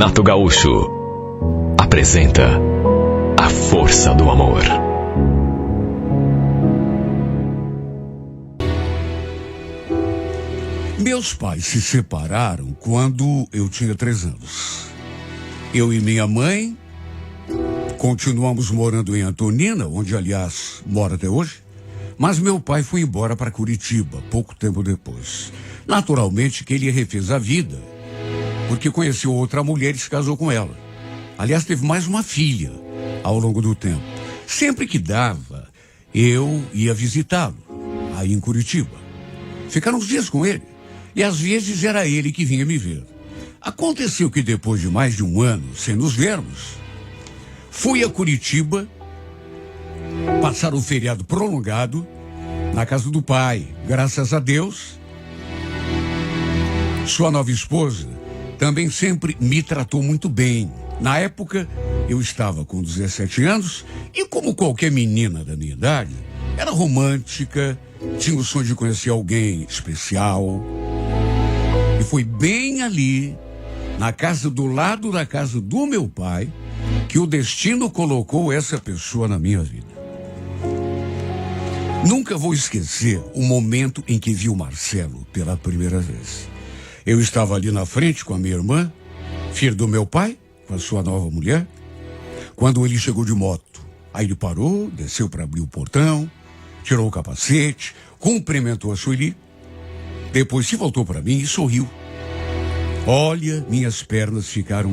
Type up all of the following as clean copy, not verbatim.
Renato Gaúcho apresenta A Força do Amor. Meus pais se separaram quando eu tinha 3 anos. Eu e minha mãe continuamos morando em Antonina, onde, aliás, mora até hoje. Mas meu pai foi embora para Curitiba, pouco tempo depois. Naturalmente que ele refez a vida, porque conheceu outra mulher e se casou com ela. Aliás, teve mais uma filha ao longo do tempo. Sempre que dava, eu ia visitá-lo, aí em Curitiba. Ficar uns dias com ele. E às vezes era ele que vinha me ver. Aconteceu que depois de mais de um ano sem nos vermos, fui a Curitiba passar um feriado prolongado na casa do pai. Graças a Deus, sua nova esposa também sempre me tratou muito bem. Na época, eu estava com 17 anos e, como qualquer menina da minha idade, era romântica, tinha o sonho de conhecer alguém especial. E foi bem ali, na casa do lado da casa do meu pai, que o destino colocou essa pessoa na minha vida. Nunca vou esquecer o momento em que vi o Marcelo pela primeira vez. Eu estava ali na frente com a minha irmã, filha do meu pai, com a sua nova mulher, quando ele chegou de moto. Aí ele parou, desceu para abrir o portão, tirou o capacete, cumprimentou a Sueli, depois se voltou para mim e sorriu. Olha, minhas pernas ficaram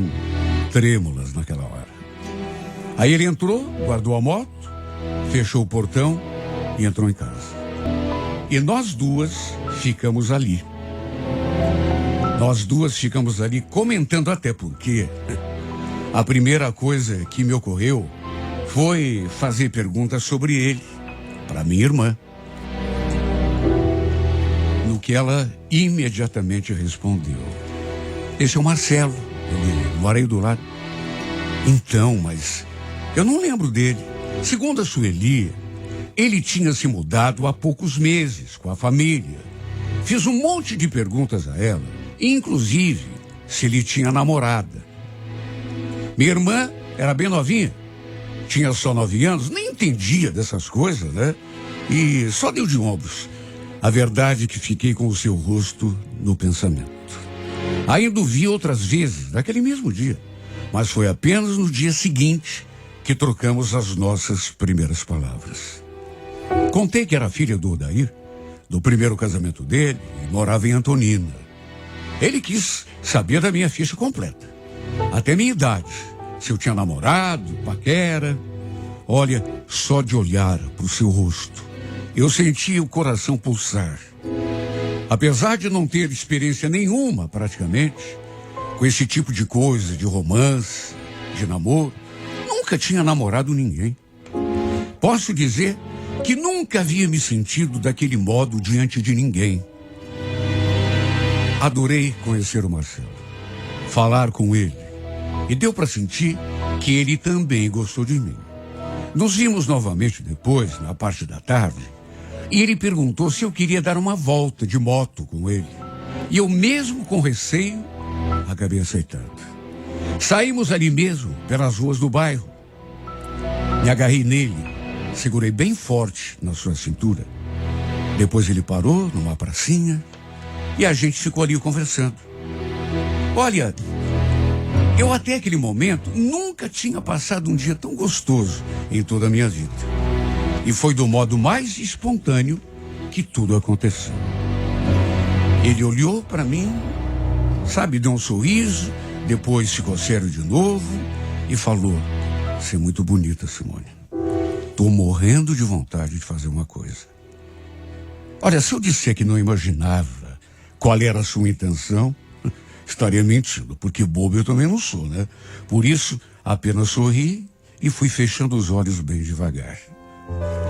trêmulas naquela hora. Aí ele entrou, guardou a moto, fechou o portão e entrou em casa. E nós duas ficamos ali. Nós duas ficamos ali comentando, até porque a primeira coisa que me ocorreu foi fazer perguntas sobre ele para minha irmã. No que ela imediatamente respondeu: esse é o Marcelo, ele mora aí do lado. Então, mas eu não lembro dele. Segundo a Sueli, ele tinha se mudado há poucos meses com a família. Fiz um monte de perguntas a ela, inclusive se ele tinha namorada. Minha irmã era bem novinha, tinha só 9 anos, nem entendia dessas coisas, né? E só deu de ombros. A verdade é que fiquei com o seu rosto no pensamento. Ainda o vi outras vezes, naquele mesmo dia, mas foi apenas no dia seguinte que trocamos as nossas primeiras palavras. Contei que era filha do Odair, do primeiro casamento dele, e morava em Antonina. Ele quis saber da minha ficha completa, até minha idade, se eu tinha namorado, paquera. Olha, só de olhar para o seu rosto, eu sentia o coração pulsar. Apesar de não ter experiência nenhuma, praticamente, com esse tipo de coisa, de romance, de namoro, nunca tinha namorado ninguém. Posso dizer que nunca havia me sentido daquele modo diante de ninguém. Adorei conhecer o Marcelo, falar com ele, e deu para sentir que ele também gostou de mim. Nos vimos novamente depois, na parte da tarde, e ele perguntou se eu queria dar uma volta de moto com ele. E eu, mesmo com receio, acabei aceitando. Saímos ali mesmo, pelas ruas do bairro. Me agarrei nele, segurei bem forte na sua cintura. Depois ele parou numa pracinha e a gente ficou ali conversando. Olha, eu até aquele momento nunca tinha passado um dia tão gostoso em toda a minha vida. E foi do modo mais espontâneo que tudo aconteceu. Ele olhou para mim, sabe, deu um sorriso, depois ficou sério de novo e falou: você é muito bonita, Simone. Tô morrendo de vontade de fazer uma coisa. Olha, se eu disser que não imaginava qual era a sua intenção, estaria mentindo, porque bobo eu também não sou, né? Por isso, apenas sorri e fui fechando os olhos bem devagar.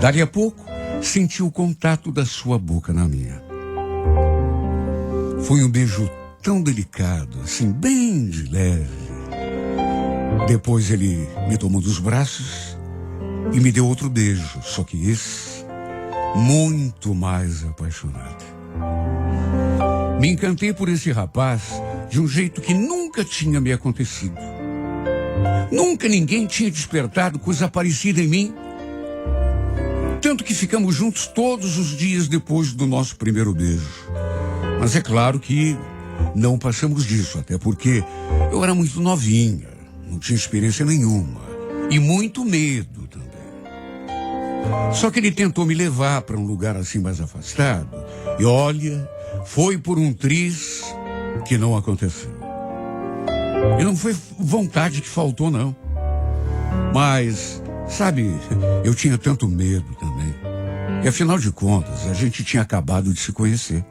Dali a pouco, senti o contato da sua boca na minha. Foi um beijo tão delicado, assim, bem de leve. Depois ele me tomou dos braços e me deu outro beijo, só que esse, muito mais apaixonado. Me encantei por esse rapaz de um jeito que nunca tinha me acontecido. Nunca ninguém tinha despertado coisa parecida em mim. Tanto que ficamos juntos todos os dias depois do nosso primeiro beijo. Mas é claro que não passamos disso, até porque eu era muito novinha, não tinha experiência nenhuma e muito medo também. Só que ele tentou me levar para um lugar assim mais afastado e olha, foi por um triz que não aconteceu. E não foi vontade que faltou, não. Mas, sabe, eu tinha tanto medo também. E afinal de contas, a gente tinha acabado de se conhecer.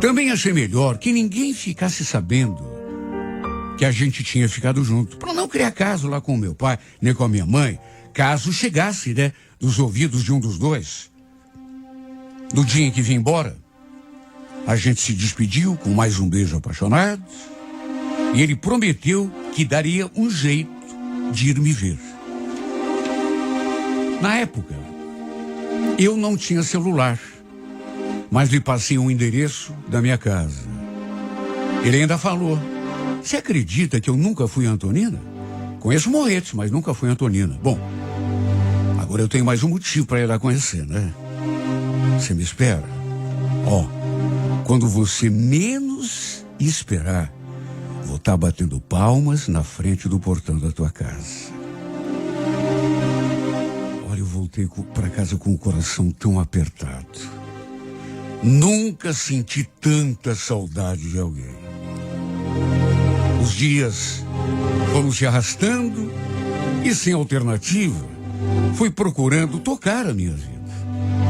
Também achei melhor que ninguém ficasse sabendo que a gente tinha ficado junto, para não criar caso lá com o meu pai, nem com a minha mãe, caso chegasse, né, dos ouvidos de um dos dois. No dia em que vim embora, a gente se despediu com mais um beijo apaixonado e ele prometeu que daria um jeito de ir me ver. Na época, eu não tinha celular, mas lhe passei um endereço da minha casa. Ele ainda falou: você acredita que eu nunca fui a Antonina? Conheço Morretes, mas nunca fui a Antonina. Bom, agora eu tenho mais um motivo para ir lá conhecer, né? Você me espera? Ó, quando você menos esperar, vou estar batendo palmas na frente do portão da tua casa. Olha, eu voltei para casa com o coração tão apertado. Nunca senti tanta saudade de alguém. Os dias foram se arrastando e, sem alternativa, fui procurando tocar a minha vida.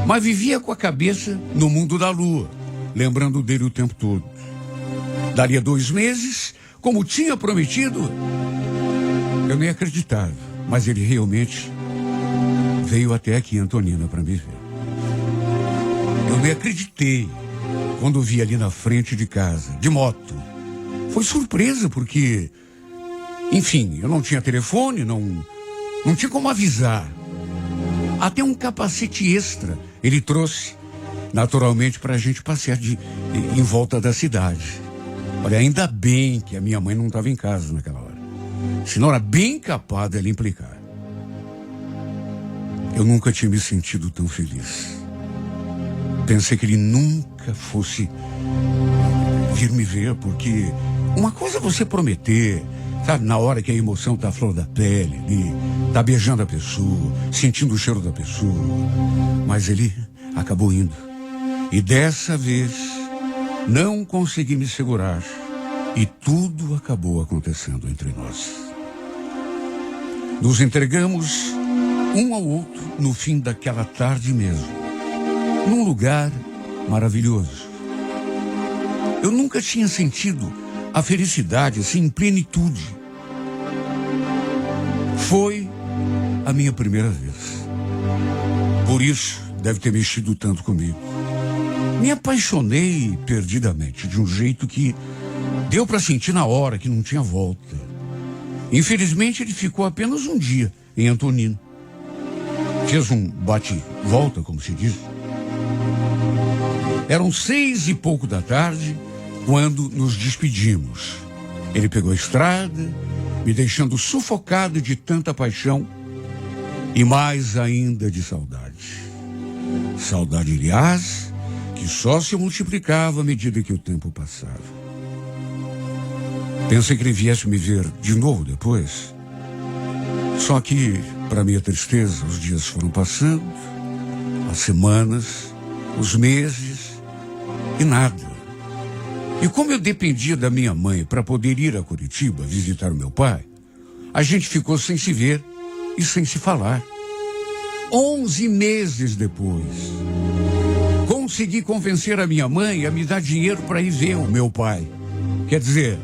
Mas vivia com a cabeça no mundo da lua, lembrando dele o tempo todo. Daria 2 meses, como tinha prometido. Eu nem acreditava, mas ele realmente veio até aqui, Antonina, para me ver. Eu nem acreditei quando vi ali na frente de casa, de moto. Foi surpresa porque, enfim, eu não tinha telefone, não tinha como avisar. Até um capacete extra ele trouxe, naturalmente, para a gente passear em volta da cidade. Olha, ainda bem que a minha mãe não estava em casa naquela hora. Senão era bem capaz dela implicar. Eu nunca tinha me sentido tão feliz. Pensei que ele nunca fosse vir me ver, porque uma coisa é você prometer, sabe, na hora que a emoção tá à flor da pele, ali, tá beijando a pessoa, sentindo o cheiro da pessoa. Mas ele acabou indo. E dessa vez, não consegui me segurar. E tudo acabou acontecendo entre nós. Nos entregamos um ao outro no fim daquela tarde mesmo, num lugar maravilhoso. Eu nunca tinha sentido a felicidade assim em plenitude. Foi a minha primeira vez. Por isso, deve ter mexido tanto comigo. Me apaixonei perdidamente, de um jeito que deu para sentir na hora que não tinha volta. Infelizmente, ele ficou apenas um dia em Antonina. Fez um bate-volta, como se diz. Eram 6 e pouco da tarde quando nos despedimos. Ele pegou a estrada, me deixando sufocado de tanta paixão e mais ainda de saudade. Saudade, aliás, que só se multiplicava à medida que o tempo passava. Pensei que ele viesse me ver de novo depois. Só que, para minha tristeza, os dias foram passando, as semanas, os meses e nada. E como eu dependia da minha mãe para poder ir a Curitiba visitar o meu pai, a gente ficou sem se ver e sem se falar. 11 meses depois, consegui convencer a minha mãe a me dar dinheiro para ir ver o meu pai. Quer dizer,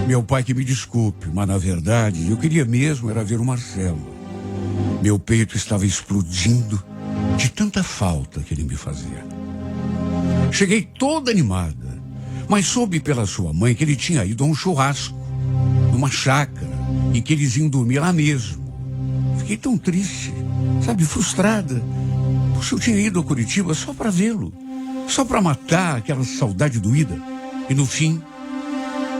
meu pai que me desculpe, mas na verdade eu queria mesmo era ver o Marcelo. Meu peito estava explodindo de tanta falta que ele me fazia. Cheguei toda animada, mas soube pela sua mãe que ele tinha ido a um churrasco, numa chácara, e que eles iam dormir lá mesmo. Fiquei tão triste, sabe, frustrada. Poxa, eu tinha ido a Curitiba só para vê-lo, só para matar aquela saudade doída. E no fim,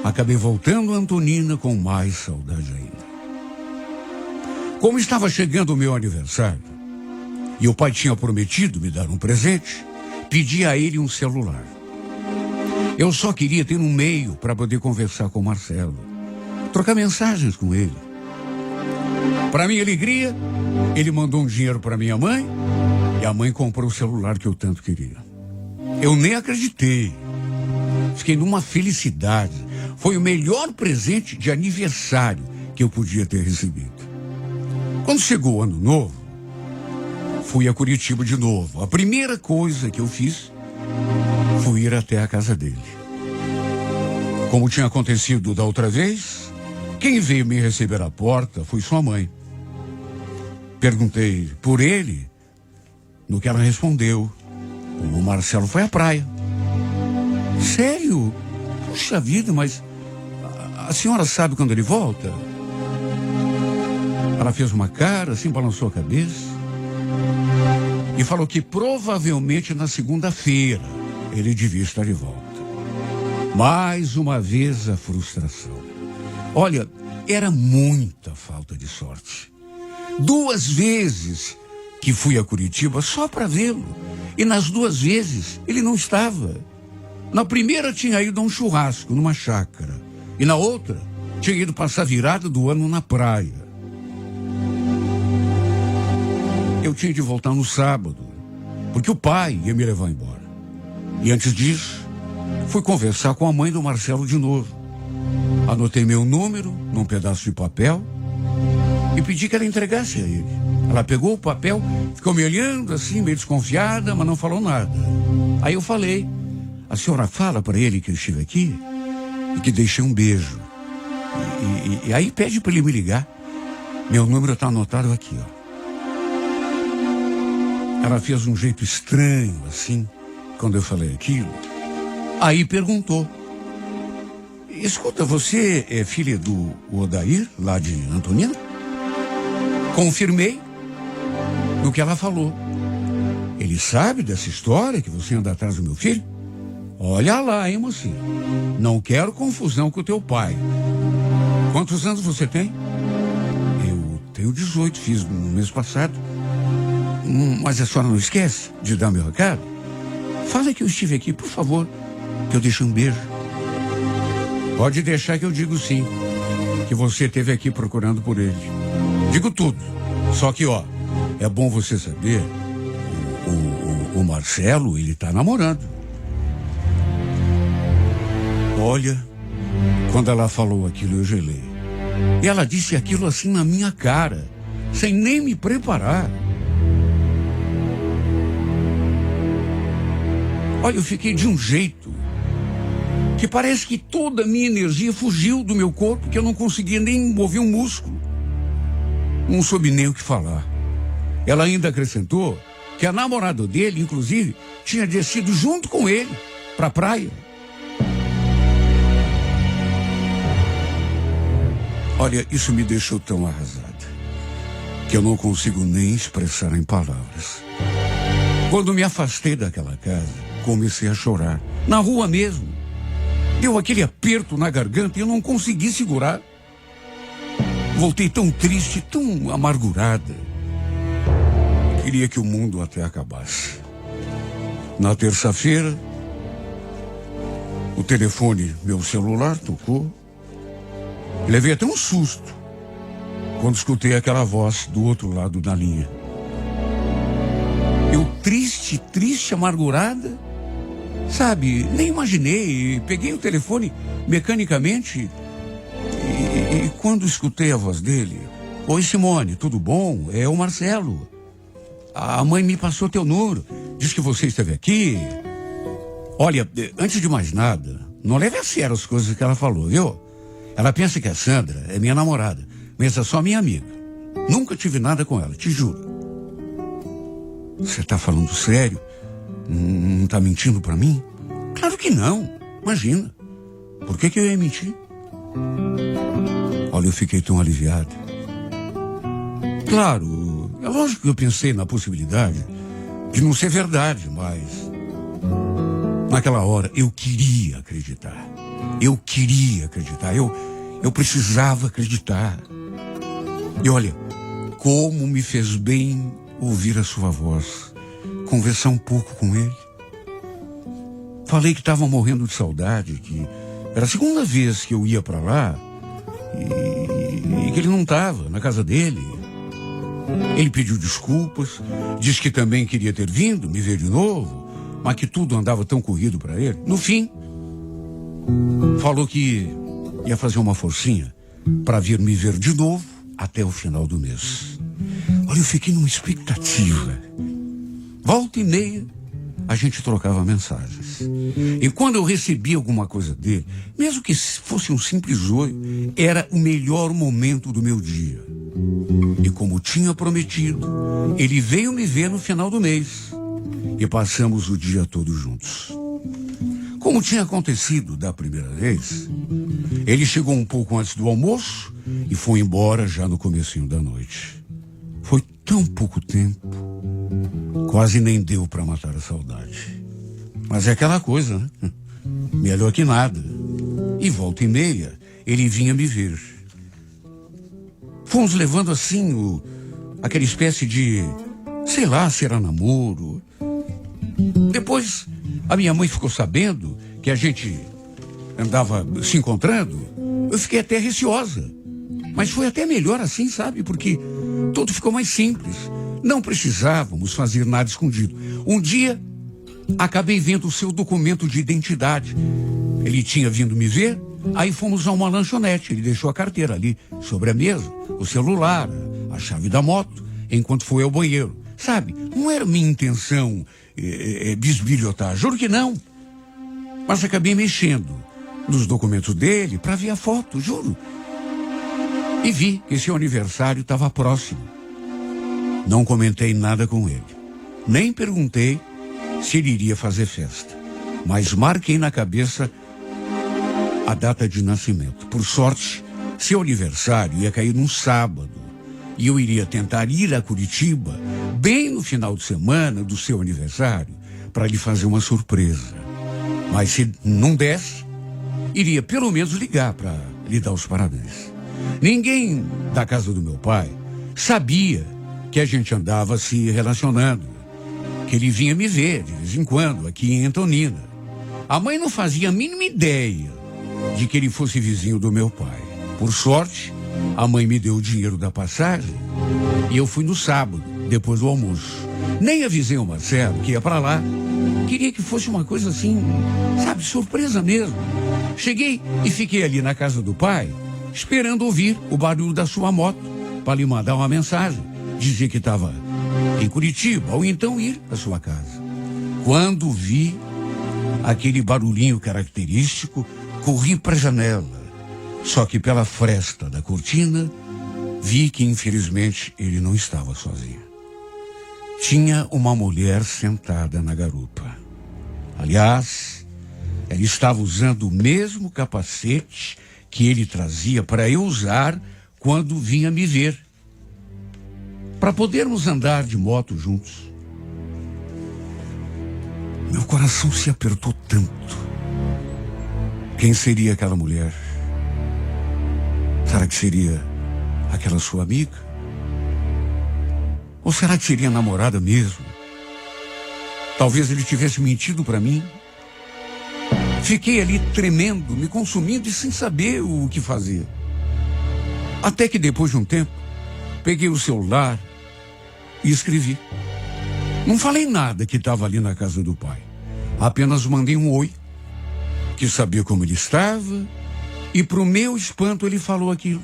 acabei voltando a Antonina com mais saudade ainda. Como estava chegando o meu aniversário, e o pai tinha prometido me dar um presente, pedi a ele um celular. Eu só queria ter um meio para poder conversar com o Marcelo, trocar mensagens com ele. Para minha alegria, ele mandou um dinheiro para minha mãe e a mãe comprou o celular que eu tanto queria. Eu nem acreditei. Fiquei numa felicidade. Foi o melhor presente de aniversário que eu podia ter recebido. Quando chegou o ano novo, fui a Curitiba de novo. A primeira coisa que eu fiz foi ir até a casa dele. Como tinha acontecido da outra vez, quem veio me receber à porta foi sua mãe. Perguntei por ele, no que ela respondeu: o Marcelo foi à praia. Sério? Puxa vida, mas a senhora sabe quando ele volta? Ela fez uma cara, assim, balançou a cabeça e falou que provavelmente na segunda-feira ele devia estar de volta. Mais uma vez a frustração. Olha, era muita falta de sorte. 2 vezes que fui a Curitiba só para vê-lo. E nas 2 vezes ele não estava. Na primeira tinha ido a um churrasco numa chácara. E na outra tinha ido passar a virada do ano na praia. Eu tinha de voltar no sábado, porque o pai ia me levar embora. E antes disso, fui conversar com a mãe do Marcelo de novo. Anotei meu número num pedaço de papel e pedi que ela entregasse a ele. Ela pegou o papel, ficou me olhando assim, meio desconfiada, mas não falou nada. Aí eu falei: a senhora fala para ele que eu estive aqui e que deixei um beijo. E aí pede para ele me ligar. Meu número está anotado aqui, ó. Ela fez um jeito estranho, assim, quando eu falei aquilo. Aí perguntou: escuta, você é filha do Odair, lá de Antonina? Confirmei no que ela falou. Ele sabe dessa história que você anda atrás do meu filho? Olha lá, hein, mocinha? Não quero confusão com o teu pai. Quantos anos você tem? Eu tenho 18, fiz no mês passado. Mas a senhora não esquece de dar meu recado? Fala que eu estive aqui, por favor, que eu deixe um beijo. Pode deixar que eu digo sim, que você esteve aqui procurando por ele. Digo tudo. Só que, ó, é bom você saber, o Marcelo, ele tá namorando. Olha, quando ela falou aquilo, eu gelei. E ela disse aquilo assim na minha cara, sem nem me preparar. Olha, eu fiquei de um jeito que parece que toda a minha energia fugiu do meu corpo, que eu não conseguia nem mover um músculo. Não soube nem o que falar. Ela ainda acrescentou que a namorada dele, inclusive, tinha descido junto com ele para a praia. Olha, isso me deixou tão arrasada que eu não consigo nem expressar em palavras. Quando me afastei daquela casa, comecei a chorar. Na rua mesmo. Deu aquele aperto na garganta e eu não consegui segurar. Voltei tão triste, tão amargurada. Queria que o mundo até acabasse. Na terça-feira, o telefone, meu celular, tocou. Levei até um susto quando escutei aquela voz do outro lado da linha. Eu triste, amargurada, sabe, nem imaginei. Peguei o telefone mecanicamente e quando escutei a voz dele: oi, Simone, tudo bom? É o Marcelo. A mãe me passou teu número, diz que você esteve aqui. Olha, antes de mais nada, não leve a sério as coisas que ela falou, viu? Ela pensa que a Sandra é minha namorada, mas é só minha amiga. Nunca tive nada com ela, te juro. Você tá falando sério? Não tá mentindo pra mim? Claro que não, imagina. Por que eu ia mentir? Olha, eu fiquei tão aliviado. Claro, é lógico que eu pensei na possibilidade de não ser verdade, mas Naquela hora, eu queria acreditar. Eu queria acreditar. Eu precisava acreditar. E olha, como me fez bem ouvir a sua voz, conversar um pouco com ele. Falei que estava morrendo de saudade, que era a segunda vez que eu ia para lá e que ele não estava na casa dele. Ele pediu desculpas, disse que também queria ter vindo me ver de novo, mas que tudo andava tão corrido para ele. No fim, falou que ia fazer uma forcinha para vir me ver de novo até o final do mês. Olha, eu fiquei numa expectativa. Volta e meia, a gente trocava mensagens. E quando eu recebia alguma coisa dele, mesmo que fosse um simples oi, era o melhor momento do meu dia. E como tinha prometido, ele veio me ver no final do mês. E passamos o dia todo juntos. Como tinha acontecido da primeira vez, ele chegou um pouco antes do almoço e foi embora já no comecinho da noite. Foi tão pouco tempo, quase nem deu para matar a saudade. Mas é aquela coisa, né? Melhor que nada. E volta e meia, ele vinha me ver. Fomos levando assim aquela espécie de, sei lá, se era namoro. Depois, a minha mãe ficou sabendo que a gente andava se encontrando. Eu fiquei até receosa. Mas foi até melhor assim, sabe? Porque tudo ficou mais simples. Não precisávamos fazer nada escondido. Um dia, acabei vendo o seu documento de identidade. Ele tinha vindo me ver, aí fomos a uma lanchonete. Ele deixou a carteira ali sobre a mesa, o celular, a chave da moto, enquanto foi ao banheiro. Sabe, não era minha intenção bisbilhotar, juro que não. Mas acabei mexendo nos documentos dele para ver a foto, juro. E vi que seu aniversário estava próximo. Não comentei nada com ele. Nem perguntei se ele iria fazer festa. Mas marquei na cabeça a data de nascimento. Por sorte, seu aniversário ia cair num sábado. E eu iria tentar ir a Curitiba bem no final de semana do seu aniversário para lhe fazer uma surpresa. Mas se não desse, iria pelo menos ligar para lhe dar os parabéns. Ninguém da casa do meu pai sabia que a gente andava se relacionando, que ele vinha me ver de vez em quando aqui em Antonina. A mãe não fazia a mínima ideia de que ele fosse vizinho do meu pai. Por sorte, a mãe me deu o dinheiro da passagem e eu fui no sábado, depois do almoço. Nem avisei o Marcelo que ia para lá. Queria que fosse uma coisa assim, sabe, surpresa mesmo. Cheguei e fiquei ali na casa do pai, esperando ouvir o barulho da sua moto para lhe mandar uma mensagem, dizer que estava em Curitiba ou então ir à sua casa. Quando vi aquele barulhinho característico, corri para a janela. Só que pela fresta da cortina, vi que infelizmente ele não estava sozinho. Tinha uma mulher sentada na garupa. Aliás, ela estava usando o mesmo capacete que ele trazia para eu usar quando vinha me ver, para podermos andar de moto juntos. Meu coração se apertou tanto. Quem seria aquela mulher? Será que seria aquela sua amiga? Ou será que seria namorada mesmo? Talvez ele tivesse mentido para mim. Fiquei ali tremendo, me consumindo e sem saber o que fazer. Até que depois de um tempo, peguei o celular e escrevi. Não falei nada que estava ali na casa do pai. Apenas mandei um oi, que sabia como ele estava, e pro meu espanto ele falou aquilo.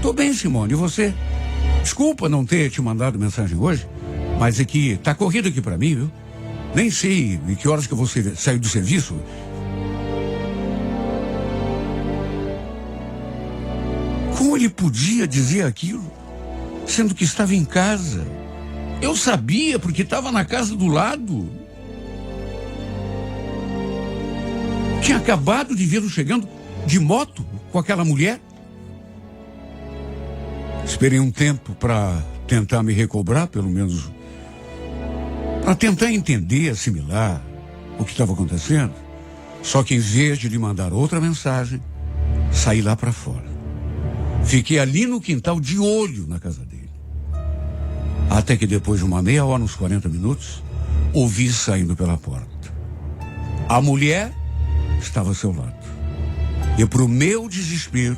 Tô bem, Simone, e você? Desculpa não ter te mandado mensagem hoje, mas é que tá corrido aqui para mim, viu? Nem sei em que horas que você saiu do serviço. Como ele podia dizer aquilo, sendo que estava em casa? Eu sabia, porque estava na casa do lado. Tinha acabado de vê-lo chegando de moto com aquela mulher. Esperei um tempo para tentar me recobrar, pelo menos para tentar entender, assimilar o que estava acontecendo. Só que em vez de lhe mandar outra mensagem, saí lá para fora. Fiquei ali no quintal de olho na casa dele. Até que depois de uma meia hora, uns 40 minutos, ouvi saindo pela porta. A mulher estava ao seu lado. E para o meu desespero,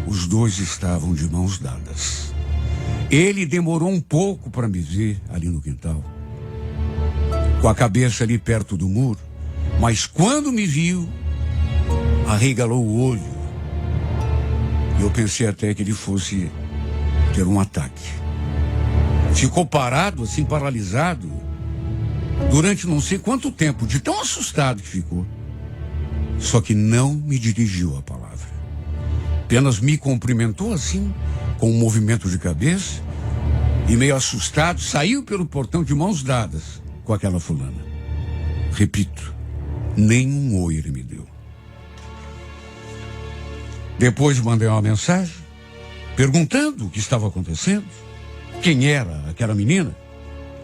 os dois estavam de mãos dadas. Ele demorou um pouco para me ver ali no quintal, com a cabeça ali perto do muro, mas quando me viu, arregalou o olho. Eu pensei até que ele fosse ter um ataque. Ficou parado, assim, paralisado, durante não sei quanto tempo, de tão assustado que ficou. Só que não me dirigiu a palavra. Apenas me cumprimentou assim, com um movimento de cabeça, e meio assustado, saiu pelo portão de mãos dadas com aquela fulana. Repito, nenhum oi ele me deu. Depois mandei uma mensagem, perguntando o que estava acontecendo, quem era aquela menina,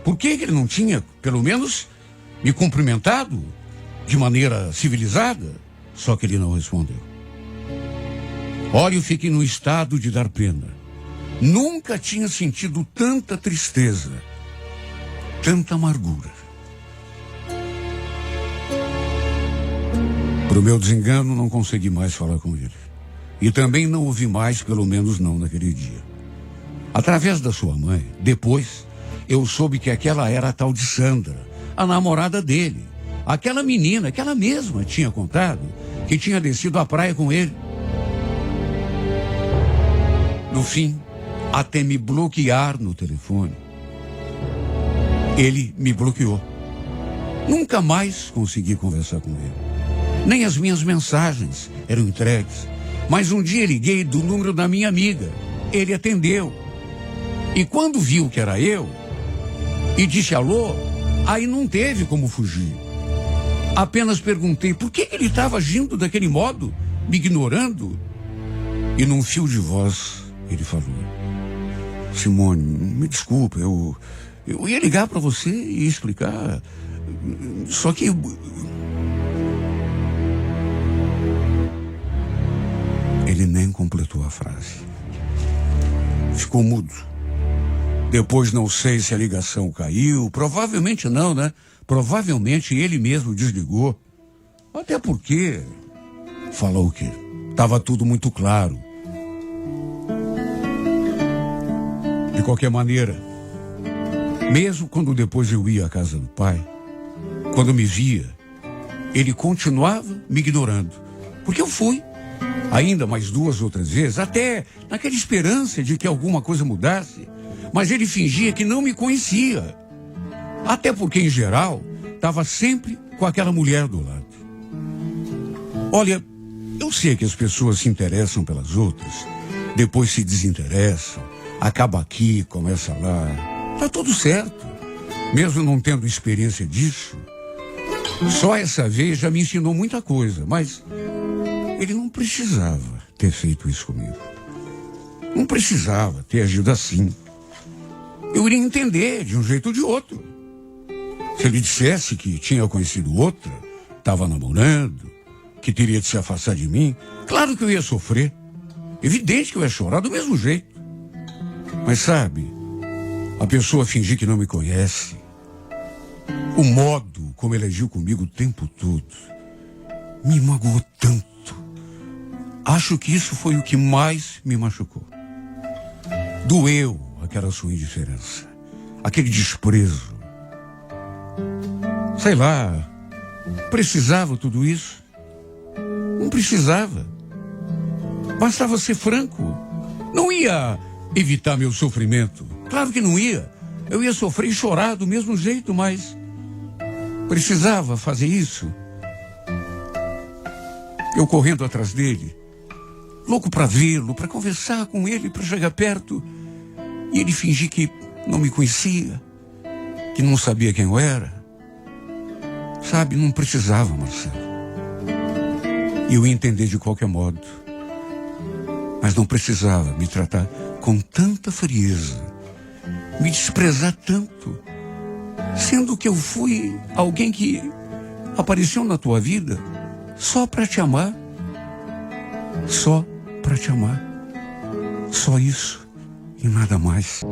por que ele não tinha, pelo menos, me cumprimentado de maneira civilizada, só que ele não respondeu. Olha, eu fiquei num estado de dar pena. Nunca tinha sentido tanta tristeza, tanta amargura. Pro meu desengano, não consegui mais falar com ele. E também não ouvi mais, pelo menos não naquele dia. Através da sua mãe, depois, eu soube que aquela era a tal de Sandra, a namorada dele. Aquela menina que ela mesma tinha contado que tinha descido à praia com ele. No fim, até me bloquear no telefone. Ele me bloqueou. Nunca mais consegui conversar com ele. Nem as minhas mensagens eram entregues. Mas um dia liguei do número da minha amiga. Ele atendeu. E quando viu que era eu e disse alô, aí não teve como fugir. Apenas perguntei por que ele estava agindo daquele modo, me ignorando. E num fio de voz ele falou: Simone, me desculpa, eu ia ligar para você e explicar, só que... Ele nem completou a frase. Ficou mudo. Depois não sei se a ligação caiu, provavelmente não, né? Provavelmente ele mesmo desligou. Até porque, falou o quê? Tava tudo muito claro. De qualquer maneira, mesmo quando depois eu ia à casa do pai, quando me via, ele continuava me ignorando. Porque eu fui, ainda mais 2 outras vezes, até naquela esperança de que alguma coisa mudasse, mas ele fingia que não me conhecia. Até porque, em geral, estava sempre com aquela mulher do lado. Olha, eu sei que as pessoas se interessam pelas outras, depois se desinteressam, acaba aqui, começa lá. Tá tudo certo. Mesmo não tendo experiência disso, só essa vez já me ensinou muita coisa, mas ele não precisava ter feito isso comigo. Não precisava ter agido assim. Eu iria entender de um jeito ou de outro. Se ele dissesse que tinha conhecido outra, estava namorando, que teria de se afastar de mim, claro que eu ia sofrer. Evidente que eu ia chorar do mesmo jeito. Mas sabe, a pessoa fingir que não me conhece, o modo como ele agiu comigo o tempo todo, me magoou tanto. Acho que isso foi o que mais me machucou. Doeu aquela sua indiferença, aquele desprezo. Sei lá, precisava tudo isso? Não precisava. Bastava ser franco. Não ia evitar meu sofrimento. Claro que não ia. Eu ia sofrer e chorar do mesmo jeito, mas precisava fazer isso. Eu correndo atrás dele, louco para vê-lo, para conversar com ele, para chegar perto. E ele fingir que não me conhecia, que não sabia quem eu era. Sabe, não precisava, Marcelo. E eu ia entender de qualquer modo. Mas não precisava me tratar com tanta frieza, me desprezar tanto, sendo que eu fui alguém que apareceu na tua vida só para te amar. Só para te amar. Só isso e nada mais.